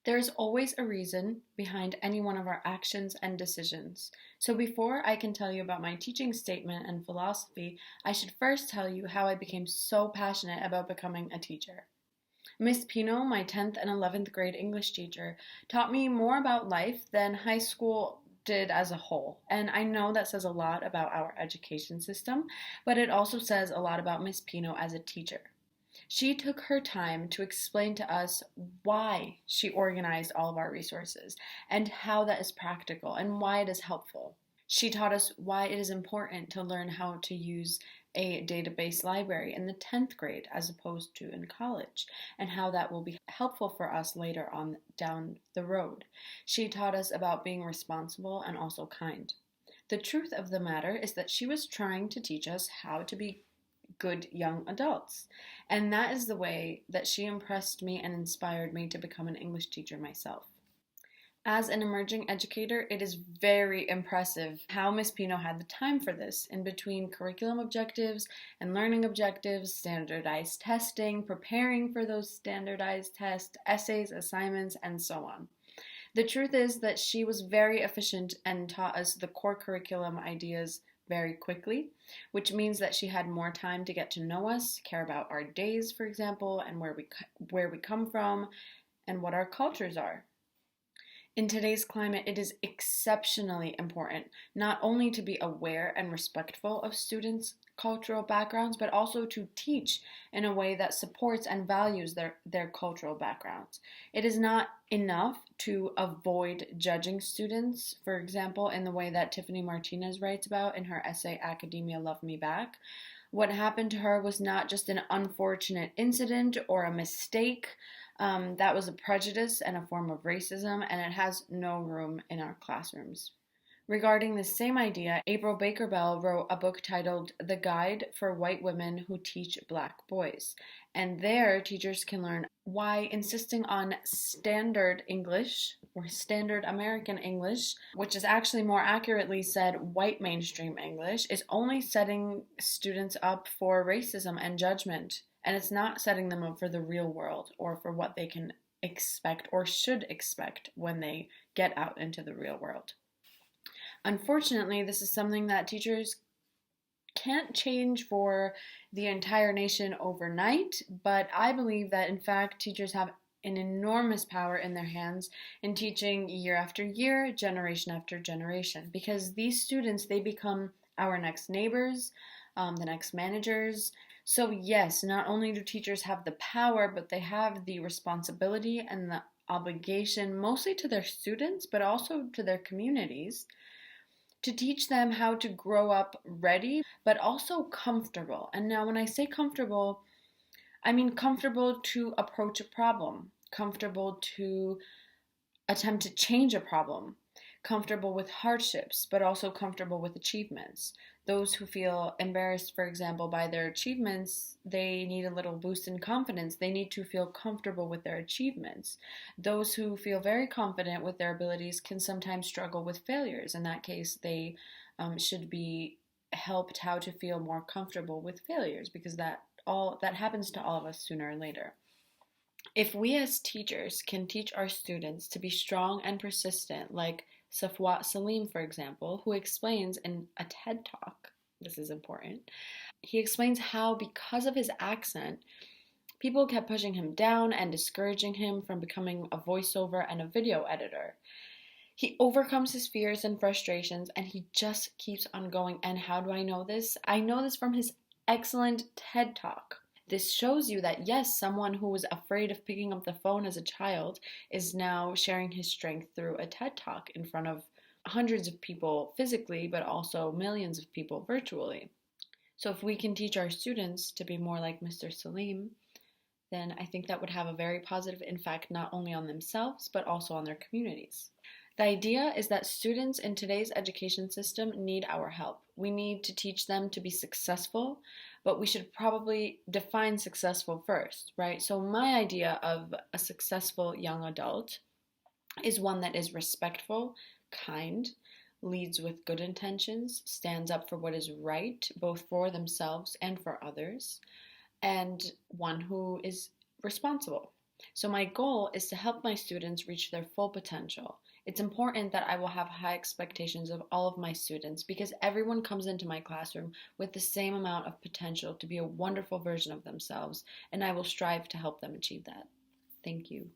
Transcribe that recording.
There's always a reason behind any one of our actions and decisions. So before I can tell you about my teaching statement and philosophy, I should first tell you how I became so passionate about becoming a teacher. Miss Pino, my 10th and 11th grade English teacher, taught me more about life than high school did as a whole. And I know that says a lot about our education system, but it also says a lot about Miss Pino as a teacher. She took her time to explain to us why she organized all of our resources and how that is practical and why it is helpful. She taught us why it is important to learn how to use a database library in the 10th grade as opposed to in college, and how that will be helpful for us later on down the road. She taught us about being responsible and also kind. The truth of the matter is that she was trying to teach us how to be good young adults. And that is the way that she impressed me and inspired me to become an English teacher myself. As an emerging educator, it is very impressive how Miss Pino had the time for this in between curriculum objectives and learning objectives, standardized testing, preparing for those standardized tests, essays, assignments, and so on. The truth is that she was very efficient and taught us the core curriculum ideas very quickly, which means that she had more time to get to know us, care about our days, for example, and where we come from and what our cultures are. In today's climate, it is exceptionally important not only to be aware and respectful of students' cultural backgrounds, but also to teach in a way that supports and values their cultural backgrounds. It is not enough to avoid judging students, for example, in the way that Tiffany Martinez writes about in her essay, Academia Love Me Back. What happened to her was not just an unfortunate incident or a mistake. That was a prejudice and a form of racism, and it has no room in our classrooms. Regarding the same idea, April Baker Bell wrote a book titled The Guide for White Women Who Teach Black Boys. And there, teachers can learn why insisting on standard English, or standard American English, which is actually more accurately said white mainstream English, is only setting students up for racism and judgment. And it's not setting them up for the real world or for what they can expect or should expect when they get out into the real world. Unfortunately, this is something that teachers can't change for the entire nation overnight, but I believe that in fact teachers have an enormous power in their hands in teaching year after year, generation after generation, because these students, they become our next neighbors, the next managers. So yes, not only do teachers have the power, but they have the responsibility and the obligation, mostly to their students, but also to their communities, to teach them how to grow up ready, but also comfortable. And now when I say comfortable, I mean comfortable to approach a problem, comfortable to attempt to change a problem, comfortable with hardships, but also comfortable with achievements. Those who feel embarrassed, for example, by their achievements, they need a little boost in confidence. They need to feel comfortable with their achievements. Those who feel very confident with their abilities can sometimes struggle with failures. In that case, they should be helped how to feel more comfortable with failures, because that happens to all of us sooner or later. If we as teachers can teach our students to be strong and persistent, like Safwat Salim, for example, who explains in a TED Talk, this is important, he explains how because of his accent, people kept pushing him down and discouraging him from becoming a voiceover and a video editor. He overcomes his fears and frustrations, and he just keeps on going. And how do I know this? I know this from his excellent TED Talk. This shows you that yes, someone who was afraid of picking up the phone as a child is now sharing his strength through a TED Talk in front of hundreds of people physically, but also millions of people virtually. So if we can teach our students to be more like Mr. Salim, then I think that would have a very positive impact not only on themselves, but also on their communities. The idea is that students in today's education system need our help. We need to teach them to be successful, but we should probably define successful first, right? So my idea of a successful young adult is one that is respectful, kind, leads with good intentions, stands up for what is right, both for themselves and for others, and one who is responsible. So my goal is to help my students reach their full potential. It's important that I will have high expectations of all of my students because everyone comes into my classroom with the same amount of potential to be a wonderful version of themselves, and I will strive to help them achieve that. Thank you.